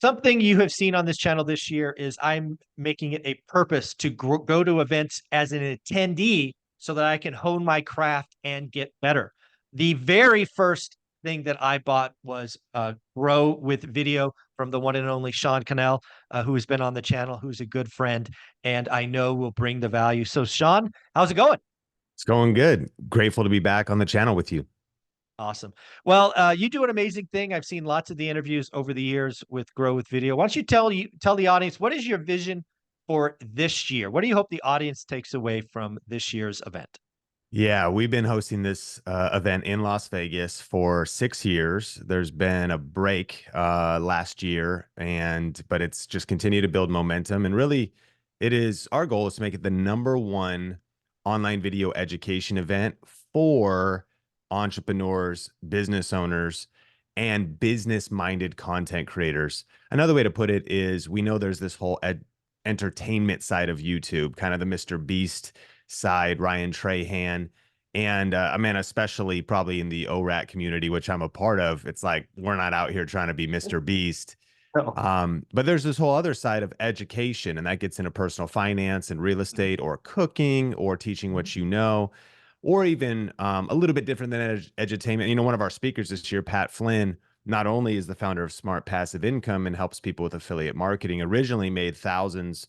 Something you have seen on this channel this year is I'm making it a purpose to go to events as an attendee so that I can hone my craft and get better. The very first thing that I bought was Grow with Video from the one and only Sean Cannell, who has been on the channel, who's a good friend, and I know will bring the value. So, Sean, how's it going? It's going good. Grateful to be back on the channel with you. Awesome. Well, you do an amazing thing. I've seen lots of the interviews over the years with Grow with Video. Why don't you tell the audience what is your vision for this year? What do you hope the audience takes away from this year's event? Yeah, we've been hosting this event in Las Vegas for 6 years. There's been a break last year, but it's just continued to build momentum. And really, it is our goal is to make it the #1 online video education event for entrepreneurs, business owners, and business-minded content creators. Another way to put it is we know there's this whole entertainment side of YouTube, kind of the Mr. Beast side, Ryan Trahan. And I mean, especially probably in the ORaaT community, which I'm a part of, it's like we're not out here trying to be Mr. Beast. Oh. But there's this whole other side of education, and that gets into personal finance and real estate or cooking or teaching what you know, or even a little bit different than edutainment. You know, one of our speakers this year, Pat Flynn, not only is the founder of Smart Passive Income and helps people with affiliate marketing, originally made thousands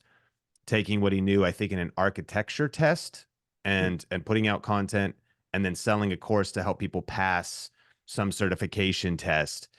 taking what he knew, I think, in an architecture test and putting out content and then selling a course to help people pass some certification test.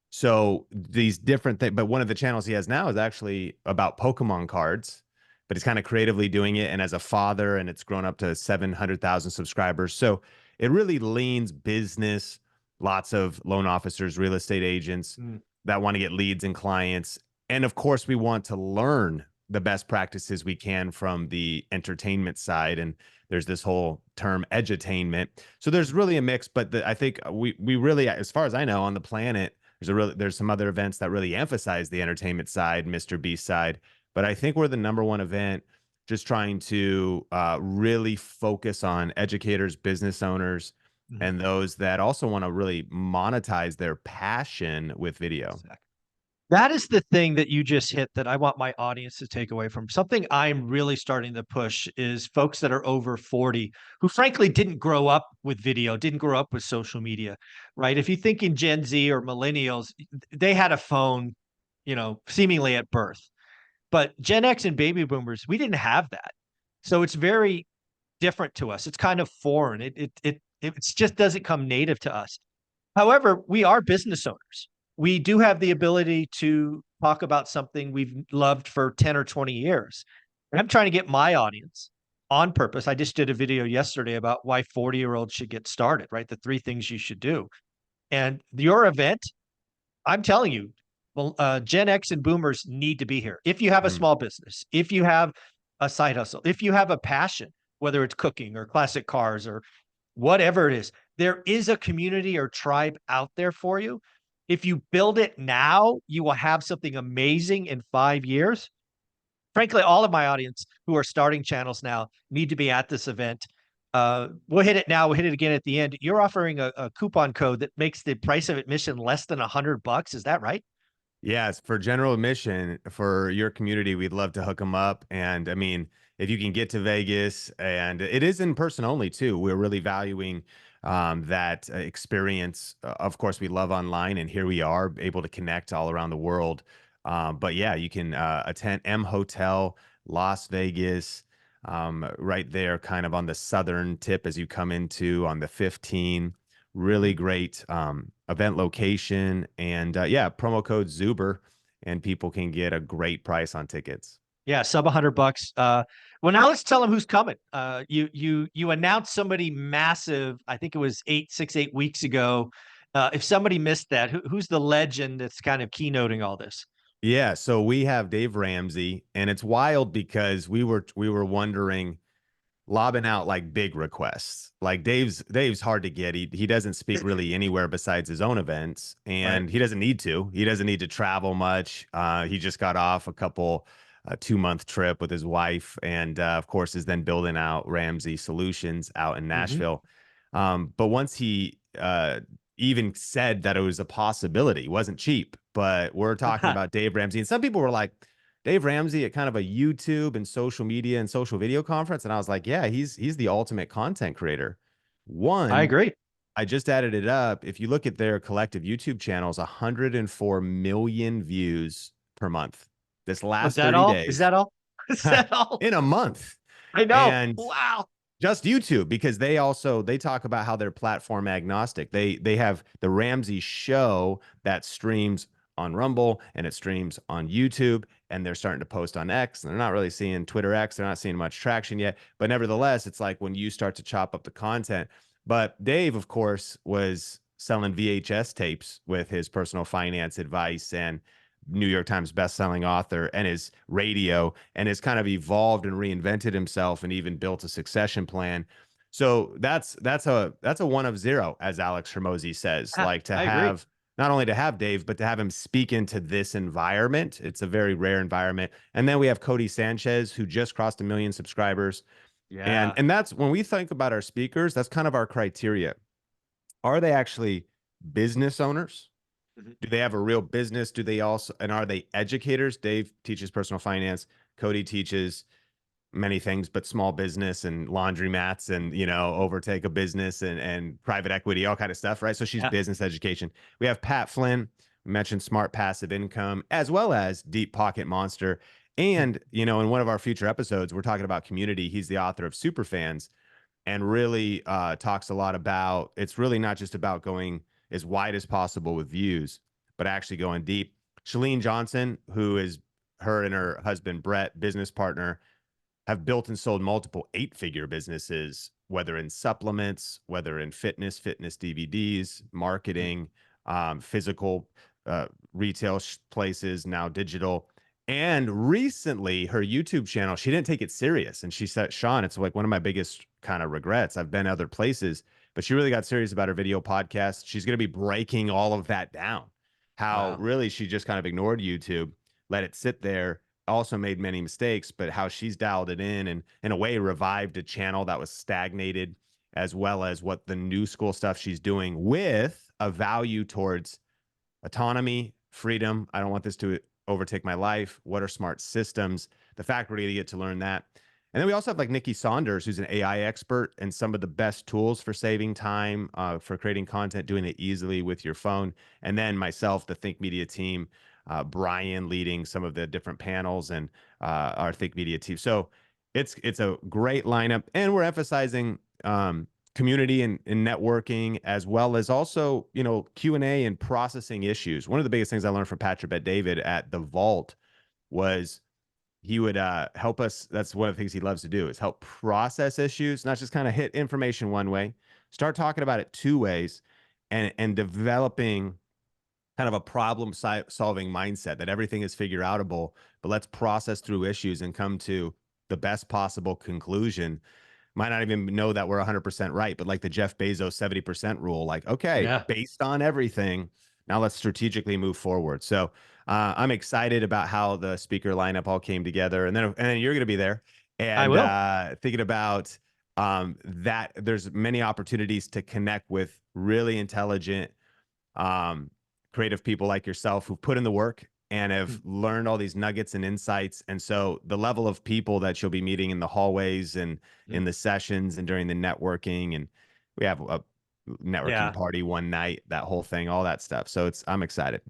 So these different things, but one of the channels he has now is actually about Pokemon cards, but he's kind of creatively doing it. And as a father, and it's grown up to 700,000 subscribers. So it really leans business, lots of loan officers, real estate agents Mm. that want to get leads and clients. And of course, we want to learn the best practices we can from the entertainment side. And there's this whole term edutainment. So there's really a mix, but I think we really, as far as I know, on the planet, there's some other events that really emphasize the entertainment side, Mr. Beast side. But I think we're the #1 event, just trying to really focus on educators, business owners, Mhm. and those that also want to really monetize their passion with video. Exactly. That is the thing that you just hit that I want my audience to take away from. Something I'm really starting to push is folks that are over 40 who frankly didn't grow up with video, didn't grow up with social media, right? If you think in Gen Z or millennials, they had a phone, seemingly at birth. But Gen X and baby boomers, we didn't have that. So it's very different to us. It's kind of foreign. It just doesn't come native to us. However, we are business owners. We do have the ability to talk about something we've loved for 10 or 20 years. And I'm trying to get my audience on purpose. I just did a video yesterday about why 40-year-olds should get started, right? The 3 things you should do. And your event, I'm telling you, well, Gen X and boomers need to be here. If you have a Mm. small business, if you have a side hustle, if you have a passion, whether it's cooking or classic cars or whatever it is, there is a community or tribe out there for you. If you build it now, you will have something amazing in 5 years. Frankly, all of my audience who are starting channels now need to be at this event. We'll hit it now. We'll hit it again at the end. You're offering a coupon code that makes the price of admission less than $100. Is that right? Yes, for general admission for your community, we'd love to hook them up. And I mean, if you can get to Vegas, and it is in person only too, we're really valuing that experience. Of course, we love online, and here we are able to connect all around the world. But yeah, you can attend M Hotel, Las Vegas, right there, kind of on the southern tip as you come into on the 15. Really Mhm. great event location, and yeah, promo code Zuber, and people can get a great price on tickets. Yeah, sub $100. Well, now let's tell them who's coming. You announced somebody massive. I think it was 8 weeks ago. If somebody missed that, who's the legend that's kind of keynoting all this? Yeah, so we have Dave Ramsey, and it's wild because we were wondering, lobbing out like big requests. Like Dave's hard to get. He doesn't speak really anywhere besides his own events, Right. and he doesn't need to. He doesn't need to travel much. He just got off a 2-month trip with his wife, and of course is then building out Ramsey Solutions out in Hmm. Nashville. But once he even said that it was a possibility. It wasn't cheap, but we're talking about Dave Ramsey. And some people were like, Dave Ramsey at kind of a YouTube and social media and social video conference. And I was like, yeah, he's the ultimate content creator. I One, agree. I just added it up. If you look at their collective YouTube channels, 104 million views per month. This Was last that 30 all? Is days that all? Is that all? in a month. I know. And Wow. just YouTube, because they talk about how they're platform agnostic. They have the Ramsey show that streams on Rumble and it streams on YouTube, and they're starting to post on X, and they're not really seeing Twitter X. They're not seeing much traction yet, but nevertheless, it's like when you start to chop up the content. But Dave, of course, was selling VHS tapes with his personal finance advice and New York Times bestselling author, and his radio, and has kind of evolved and reinvented himself and even built a succession plan. So that's a one of zero, as Alex Hormozy says. Yeah, Like, to I agree. have not only to have Dave, but to have him speak into this environment. It's a very rare environment. And then we have Codie Sanchez, who just crossed 1 million subscribers. And Yeah. and that's when we think about our speakers, that's kind of our criteria. Are they actually business owners? Mhm. Do they have a real business? Do they also, and are they educators? Dave teaches personal finance. Codie teaches many things, but small business and laundromats and, overtake a business and private equity, all kind of stuff, right? So she's Yeah. business education. We have Pat Flynn. We mentioned smart passive income, as well as deep pocket monster. And, in one of our future episodes, we're talking about community. He's the author of Superfans, and really talks a lot about, it's really not just about going as wide as possible with views, but actually going deep. Shalene Johnson, who is her and her husband, Brett, business partner, have built and sold multiple 8-figure businesses, whether in supplements, whether in fitness DVDs, Mhm. marketing, physical retail places, now digital. And recently, her YouTube channel, she didn't take it serious. And she said, Sean, it's like one of my biggest kind of regrets. I've been other places, but she really got serious about her video podcast. She's going to be breaking all of that down. How Wow. really she just kind of ignored YouTube, let it sit there, also made many mistakes, but how she's dialed it in in a way revived a channel that was stagnated, as well as what the new school stuff she's doing with a value towards autonomy, freedom. I don't want this to overtake my life. What are smart systems? The fact we're going to get to learn that. And then we also have like Nikki Saunders, who's an AI expert and some of the best tools for saving time, for creating content, doing it easily with your phone. And then myself, the Think Media team, Brian leading some of the different panels, and our Think Media team. So it's a great lineup, and we're emphasizing community and networking, as well as also Q&A and processing issues. One of the biggest things I learned from Patrick Bet David at the Vault was he would help us. That's one of the things he loves to do, is help process issues, not just kind of hit information one way, start talking about it two ways, and developing kind of a problem solving mindset, that everything is figure outable, but let's process through issues and come to the best possible conclusion. Might not even know that we're 100% right, but like the Jeff Bezos 70% rule, like, okay, Yeah. based on everything, now let's strategically move forward. So I'm excited about how the speaker lineup all came together, and then you're going to be there, I and will. thinking about that there's many opportunities to connect with really intelligent, um, creative people like yourself who've put in the work and have Mm. learned all these nuggets and insights. And so the level of people that you'll be meeting in the hallways and in Mm. the sessions and during the networking, and we have a networking Yeah. party one night, that whole thing, all that stuff. So I'm excited.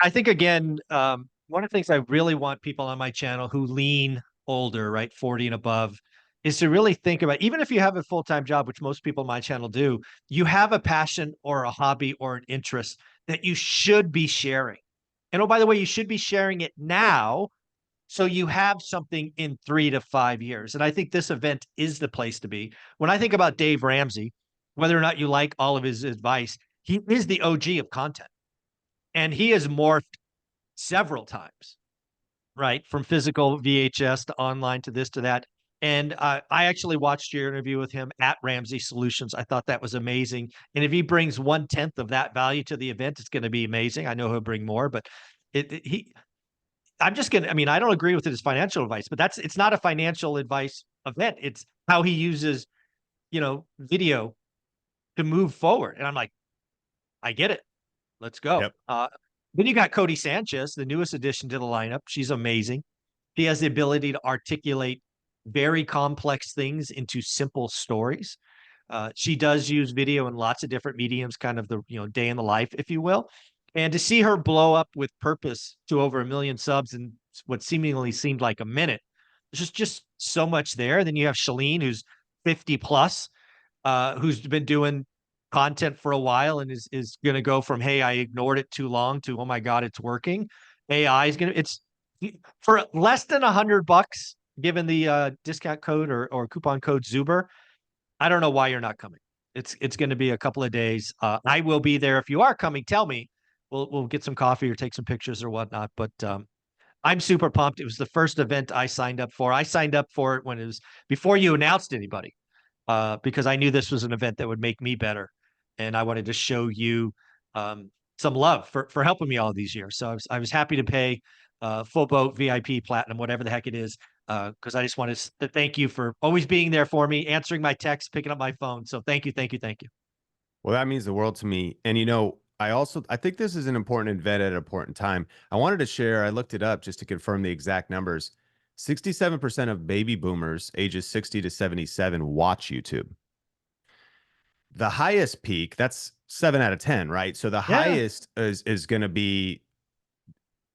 I think again, one of the things I really want people on my channel who lean older, right, 40 and above, is to really think about, even if you have a full-time job, which most people on my channel do, you have a passion or a hobby or an interest that you should be sharing. And oh, by the way, you should be sharing it now so you have something in 3 to 5 years. And I think this event is the place to be. When I think about Dave Ramsey, whether or not you like all of his advice, he is the OG of content. And he has morphed several times, right? From physical VHS to online to this to that. And I actually watched your interview with him at Ramsey Solutions. I thought that was amazing. And if he brings 1/10 of that value to the event, it's going to be amazing. I know he'll bring more, but I'm just gonna. I mean, I don't agree with his financial advice, but it's not a financial advice event. It's how he uses, video to move forward. And I'm like, I get it. Let's go. Yep. Then you got Codie Sanchez, the newest addition to the lineup. She's amazing. She has the ability to articulate very complex things into simple stories. She does use video in lots of different mediums, kind of the day in the life, if you will. And to see her blow up with purpose to over 1 million subs in what seemingly seemed like a minute, there's just so much there. Then you have Shalene, who's 50 plus, who's been doing content for a while and is going to go from, hey, I ignored it too long, to, oh my god, it's working. AI is going to, it's for less than $100, given the discount code or coupon code Zuber. I don't know why you're not coming. It's going to be a couple of days. I will be there. If you are coming, tell me. We'll get some coffee or take some pictures or whatnot. But I'm super pumped. It was the first event I signed up for. I signed up for it when it was before you announced anybody, because I knew this was an event that would make me better, and I wanted to show you some love for helping me all these years. So I was happy to pay full boat, VIP, platinum, whatever the heck it is, because I just wanted to thank you for always being there for me, answering my texts, picking up my phone. So thank you, thank you, thank you. Well, that means the world to me. And I think this is an important event at an important time. I wanted to share, I looked it up just to confirm the exact numbers. 67% of baby boomers ages 60 to 77 watch YouTube. The highest peak, that's 7 out of 10, right? So the Yeah. highest is going to be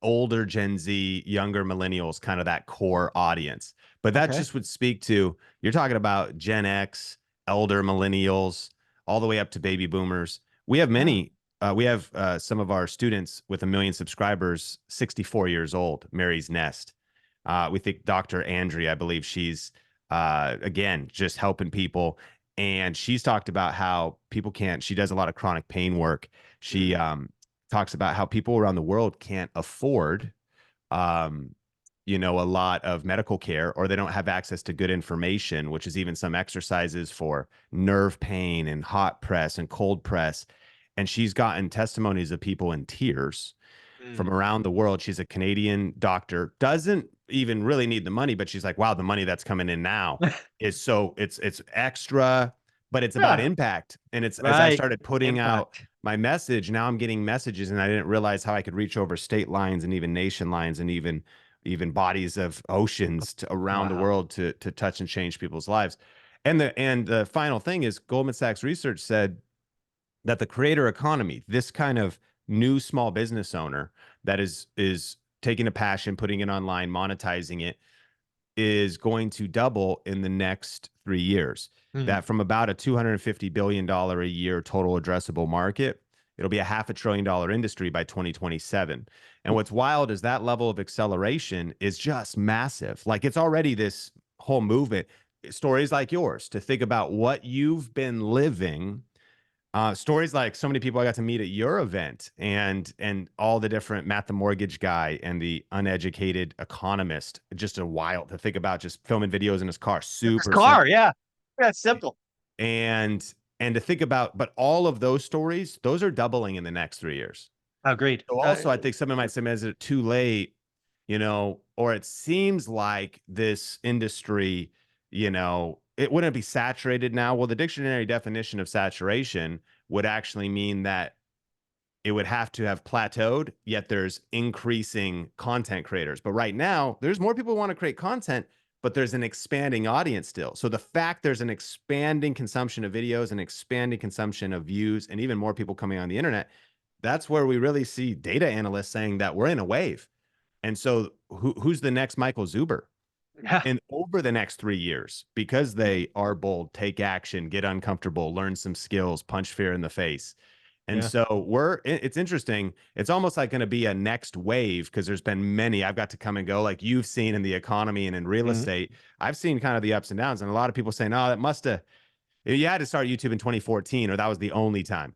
older Gen Z, younger millennials, kind of that core audience. But that Okay. just would speak to, you're talking about Gen X, elder millennials, all the way up to baby boomers. We have Yeah. many, we have some of our students with 1 million subscribers, 64 years old, Mary's Nest. We think Dr. Andrea, I believe she's, again, just helping people. And she's talked about how people can't, she does a lot of chronic pain work. She, Mm. talks about how people around the world can't afford um, a lot of medical care, or they don't have access to good information, which is even some exercises for nerve pain and hot press and cold press. And she's gotten testimonies of people in tears from Mm. around the world. She's a Canadian doctor, doesn't even really need the money, but she's like, wow, the money that's coming in now is so it's extra, but it's about Yeah. impact. And it's, as I Right. started putting out Impact. my message, now I'm getting messages, and I didn't realize how I could reach over state lines and even nation lines and even bodies of oceans around the Wow. world to touch and change people's lives. And the final thing is, Goldman Sachs research said that the creator economy, this kind of new small business owner that is taking a passion, putting it online, monetizing it, is going to double in the next 3 years. Mm. That from about a $250 billion a year total addressable market, it'll be a $500 billion industry by 2027. And what's wild is that level of acceleration is just massive. Like, it's already this whole movement. Stories like yours, to think about what you've been living, stories like so many people I got to meet at your event, and all the different Matt the mortgage guy and the uneducated economist. Just a wild to think about, just filming videos in his car, This super car, simple. yeah. That's simple. And to think about, but all of those stories, those are doubling in the next 3 years. Agreed. So also, I think someone might say, is it too late? Or it seems like this industry, it wouldn't be saturated now. Well, the dictionary definition of saturation would actually mean that it would have to have plateaued, yet there's increasing content creators. But right now, there's more people who want to create content, but there's an expanding audience still. So the fact there's an expanding consumption of videos, an expanding consumption of views, and even more people coming on the internet, that's where we really see data analysts saying that we're in a wave. And so who's the next Michael Zuber? Yeah. And over the next 3 years, because they are bold, take action, get uncomfortable, learn some skills, punch fear in the face. And Yeah. so it's interesting. It's almost like going to be a next wave, because there's been many I've got to come and go, like you've seen in the economy and in real Mhm. estate. I've seen kind of the ups and downs, and a lot of people saying, oh, that must have, you had to start YouTube in 2014, or that was the only time.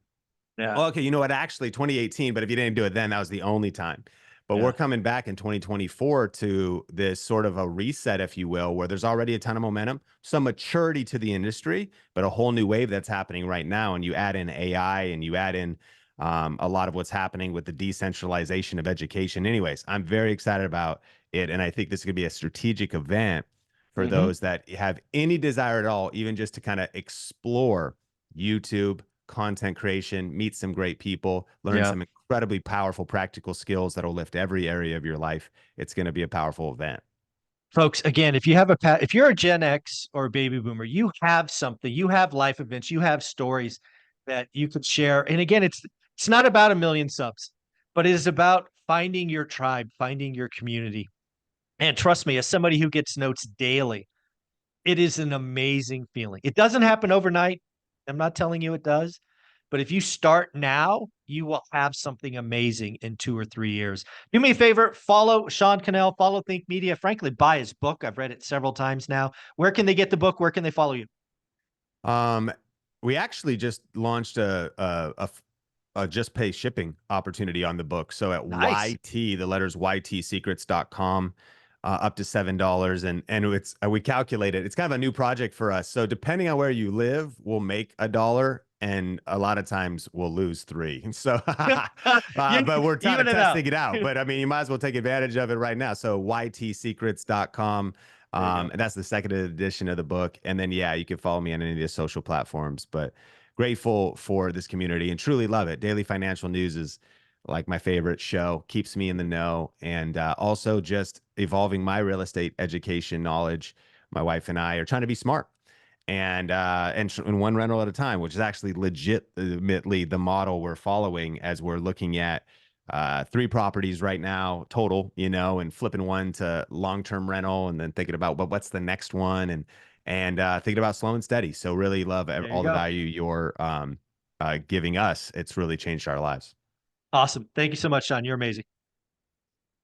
Yeah. Well, okay, you know what? Actually, 2018, but if you didn't do it then, that was the only time. But we're Yeah. coming back in 2024 to this sort of a reset, if you will, where there's already a ton of momentum, some maturity to the industry, but a whole new wave that's happening right now. And you add in AI, and you add in a lot of what's happening with the decentralization of education. Anyways, I'm very excited about it. And I think this is going to be a strategic event for Hmm. those that have any desire at all, even just to kind of explore YouTube, content creation, meet some great people, learn Yeah. some incredibly powerful practical skills that'll lift every area of your life. It's going to be a powerful event. Folks, again, if you're a Gen X or a baby boomer, you have something, you have life events, you have stories that you could share. And again, it's not about a million subs, but it is about finding your tribe, finding your community. And trust me, as somebody who gets notes daily, it is an amazing feeling. It doesn't happen overnight. I'm not telling you it does, but if you start now, you will have something amazing in 2 or 3 years. Do me a favor, follow Sean Cannell, follow Think Media. Frankly, buy his book. I've read it several times now. Where can they get the book? Where can they follow you? Um, we actually just launched a just pay shipping opportunity on the book. So at Nice. YT, the letters ytsecrets.com, up to $7. And it's we calculated it's kind of a new project for us. So depending on where you live, we'll make $1 and a lot of times we'll lose 3. So You but we're kind of even it out. testing it out. But I mean, you might as well take advantage of it right now. So ytsecrets.com. There you go. And that's the second edition of the book. And then, yeah, you can follow me on any of the social platforms. But grateful for this community and truly love it. Daily financial news is like my favorite show, keeps me in the know. And also just evolving my real estate education knowledge. My wife and I are trying to be smart and one rental at a time, which is actually legitimately the model we're following as we're looking at 3 properties right now total, and flipping one to long-term rental and then thinking about what's the next one and thinking about slow and steady. So really love There you all the go. value you're giving us. It's really changed our lives. Awesome. Thank you so much, Sean. You're amazing.